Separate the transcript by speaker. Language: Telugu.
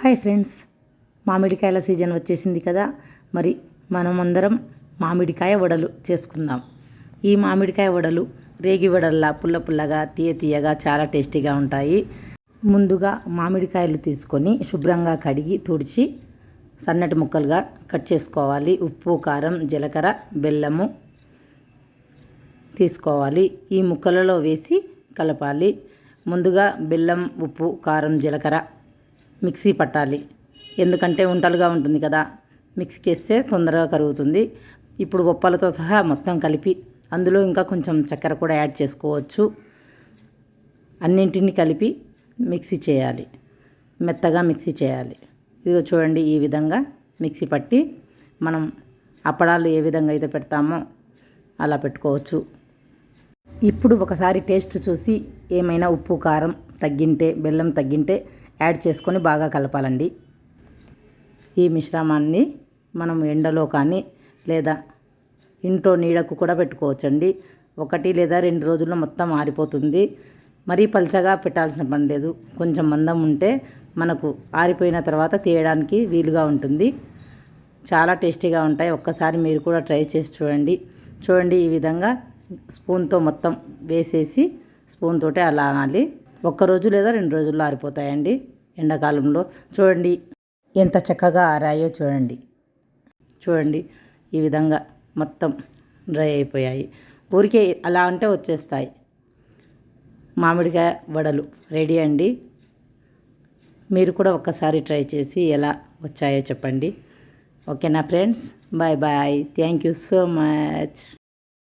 Speaker 1: హాయ్ ఫ్రెండ్స్, మామిడికాయల సీజన్ వచ్చేసింది కదా. మరి మనమందరం మామిడికాయ వడలు చేసుకుందాం. ఈ మామిడికాయ వడలు రేగి వడల్లా పుల్ల పుల్లగా తీయగా చాలా టేస్టీగా ఉంటాయి. ముందుగా మామిడికాయలు తీసుకొని శుభ్రంగా కడిగి తుడిచి సన్నటి ముక్కలుగా కట్ చేసుకోవాలి. ఉప్పు, కారం, జీలకర్ర, బెల్లము తీసుకోవాలి. ఈ ముక్కలలో వేసి కలపాలి. ముందుగా బెల్లం, ఉప్పు, కారం, జీలకర్ర మిక్సీ పట్టాలి. ఎందుకంటే ఉంటలుగా ఉంటుంది కదా, మిక్సీకి వేస్తే తొందరగా కరుగుతుంది. ఇప్పుడు ఉప్పలతో సహా మొత్తం కలిపి అందులో ఇంకా కొంచెం చక్కెర కూడా యాడ్ చేసుకోవచ్చు. అన్నింటినీ కలిపి మిక్సీ చేయాలి, మెత్తగా మిక్సీ చేయాలి. ఇదిగో చూడండి, ఈ విధంగా మిక్సీ పట్టి మనం అప్పడాలు ఏ విధంగా అయితే పెడతామో అలా పెట్టుకోవచ్చు. ఇప్పుడు ఒకసారి టేస్ట్ చూసి ఏమైనా ఉప్పు, కారం తగ్గింటే, బెల్లం తగ్గింటే యాడ్ చేసుకొని బాగా కలపాలండి. ఈ మిశ్రమాన్ని మనం ఎండలో కానీ లేదా ఇంట్లో నీడకు కూడా పెట్టుకోవచ్చండి. 1 లేదా 2 రోజుల్లో మొత్తం ఆరిపోతుంది. మరీ పల్చగా పెట్టాల్సిన పని లేదు. కొంచెం మందం ఉంటే మనకు ఆరిపోయిన తర్వాత తీయడానికి వీలుగా ఉంటుంది. చాలా టేస్టీగా ఉంటాయి. ఒక్కసారి మీరు కూడా ట్రై చేసి చూడండి. ఈ విధంగా స్పూన్తో మొత్తం వేసేసి స్పూన్ తోటే అలా అనాలి. 1 రోజు లేదా 2 రోజుల్లో ఆరిపోతాయండి. ఎండాకాలంలో చూడండి ఎంత చక్కగా ఆరాయో. చూడండి ఈ విధంగా మొత్తం డ్రై అయిపోయాయి. ఊరికే అలా అంటే వచ్చేస్తాయి. మామిడికాయ వడలు రెడీ అండి. మీరు కూడా ఒక్కసారి ట్రై చేసి ఎలా వచ్చాయో చెప్పండి. ఓకేనా friends, bye bye. Thank you so much.